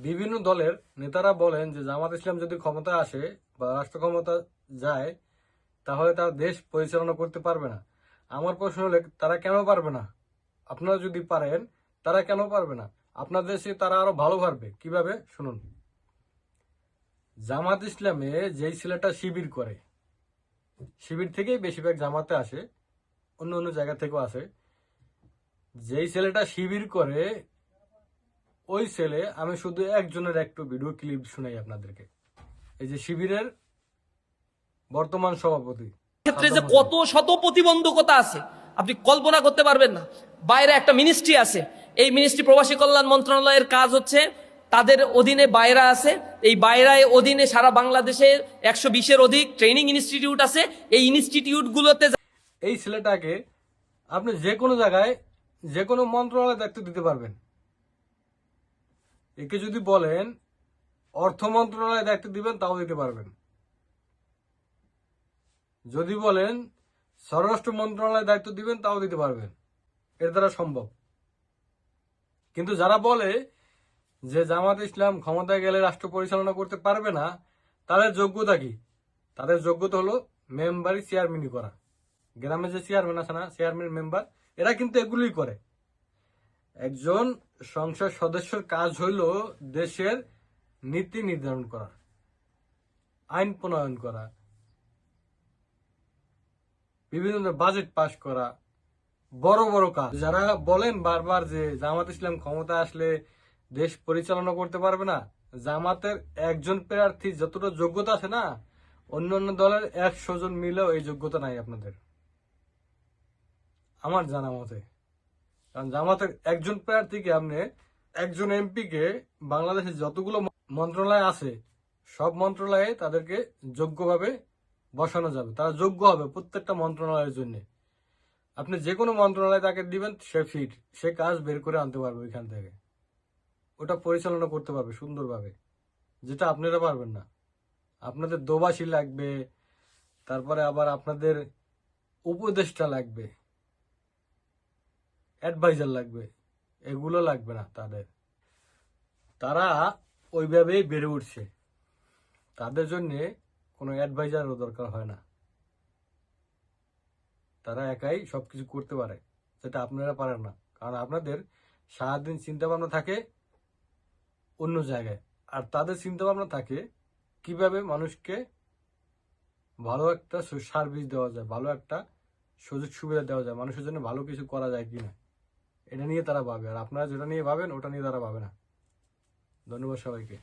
বিভিন্ন দলের নেতারা বলেন যে জামাত ইসলাম যদি ক্ষমতায় আসে বা রাষ্ট্র ক্ষমতা যায় তাহলে তারা দেশ পরিচালনা করতে পারবে না। আমার প্রশ্ন হলে তারা কেন পারবে না? আপনারা যদি পারেন তারা কেন পারবে না? আপনার দেশে তারা আরো ভালো পারবে কিভাবে শুনুন। জামাত ইসলামে যেই ছেলেটা শিবির করে, শিবির থেকেই বেশিরভাগ জামাতে আসে, অন্য অন্য জায়গা থেকেও আসে। যেই ছেলেটা শিবির করে ওই ছেলে, আমি শুধু একজনের একটু ভিডিও ক্লিপ শুনাই আপনাদেরকে। এই যে শিবিরের বর্তমান সভাপতি, ক্ষেত্রে যে কত শত প্রতিবন্ধকতা আছে আপনি কল্পনা করতে পারবেন না। বাইরে একটা মিনিস্ট্রি আছে, এই মিনিস্ট্রি প্রবাসী কল্যাণ মন্ত্রণালয়ের কাজ হচ্ছে তাদের অধীনে বাইরা আছে, এই বাইরায় অধীনে সারা বাংলাদেশে 120-এর অধিক ট্রেনিং ইনস্টিটিউট আছে। এই ইনস্টিটিউটগুলোতে এই ছেলেটাকে আপনি যে কোনো জায়গায় যে কোনো মন্ত্রণালয়ে দায়িত্ব দিতে পারবেন। একে যদি বলেন অর্থ মন্ত্রণালয়ে দায়িত্ব দিবেন তাও দিতে পারবেন। যদি বলেন স্বরাষ্ট্র মন্ত্রণালয়ে দায়িত্ব দিবেন তাও দিতে পারবেন, এর দ্বারা সম্ভব। কিন্তু যারা বলে যে জামাত ইসলাম ক্ষমতায় গেলে রাষ্ট্র পরিচালনা করতে পারবে না, তাদের যোগ্যতা কি? তাদের যোগ্যতা হলো মেম্বারই চেয়ারম্যানই করা। গ্রামে যে চেয়ারম্যান আছে না, চেয়ারম্যান মেম্বার, এরা কিন্তু এগুলোই করে। একজন সংসদ সদস্যের কাজ হইল দেশের নীতি নির্ধারণ করা, আইন প্রণয়ন করা, বিভিন্ন বাজেট পাস করা, বড় বড় কাজ। যারা বলেন বারবার যে জামাত ইসলাম ক্ষমতা আসলে দেশ পরিচালনা করতে পারবে না, জামাতের একজন প্রার্থী যতটা যোগ্যতা আছে না, অন্য অন্য দলের 100 জন মিলেও এই যোগ্যতা নাই আপনাদের, আমার জানা মতে। কারণ জামাতের একজন প্রার্থীকে আপনি, একজন এমপিকে বাংলাদেশে যতগুলো মন্ত্রণালয় আছে সব মন্ত্রণালয়ে তাদেরকে যোগ্যভাবে বসানো যাবে। তারা যোগ্য হবে প্রত্যেকটা মন্ত্রণালয়ের জন্য। আপনি যে কোনো মন্ত্রণালয়ে তাকে দিবেন, সে ফিট, সে কাজ বের করে আনতে পারবে ওইখান থেকে, ওটা পরিচালনা করতে পারবে সুন্দরভাবে, যেটা আপনারা পারবেন না। আপনাদের দোবাসী লাগবে, তারপরে আবার আপনাদের উপদেষ্টা লাগবে, অ্যাডভাইজার লাগবে, এগুলো লাগবে না তাদের। তারা ওইভাবেই বেড়ে উঠছে, তাদের জন্য কোনো অ্যাডভাইজারও দরকার হয় না। তারা একাই সবকিছু করতে পারে, যেটা আপনারা পারেন না। কারণ আপনাদের সারাদিন চিন্তা ভাবনা থাকে অন্য জায়গায়, আর তাদের চিন্তা ভাবনা থাকে কিভাবে মানুষকে ভালো একটা সার্ভিস দেওয়া যায়, ভালো একটা সুযোগ সুবিধা দেওয়া যায়, মানুষের জন্য ভালো কিছু করা যায় কিনা, এটা নিয়ে তারা ভাবে। আর আপনারা যেটা নিয়ে ভাবেন ওটা নিয়ে তারা ভাবে না। ধন্যবাদ সবাইকে।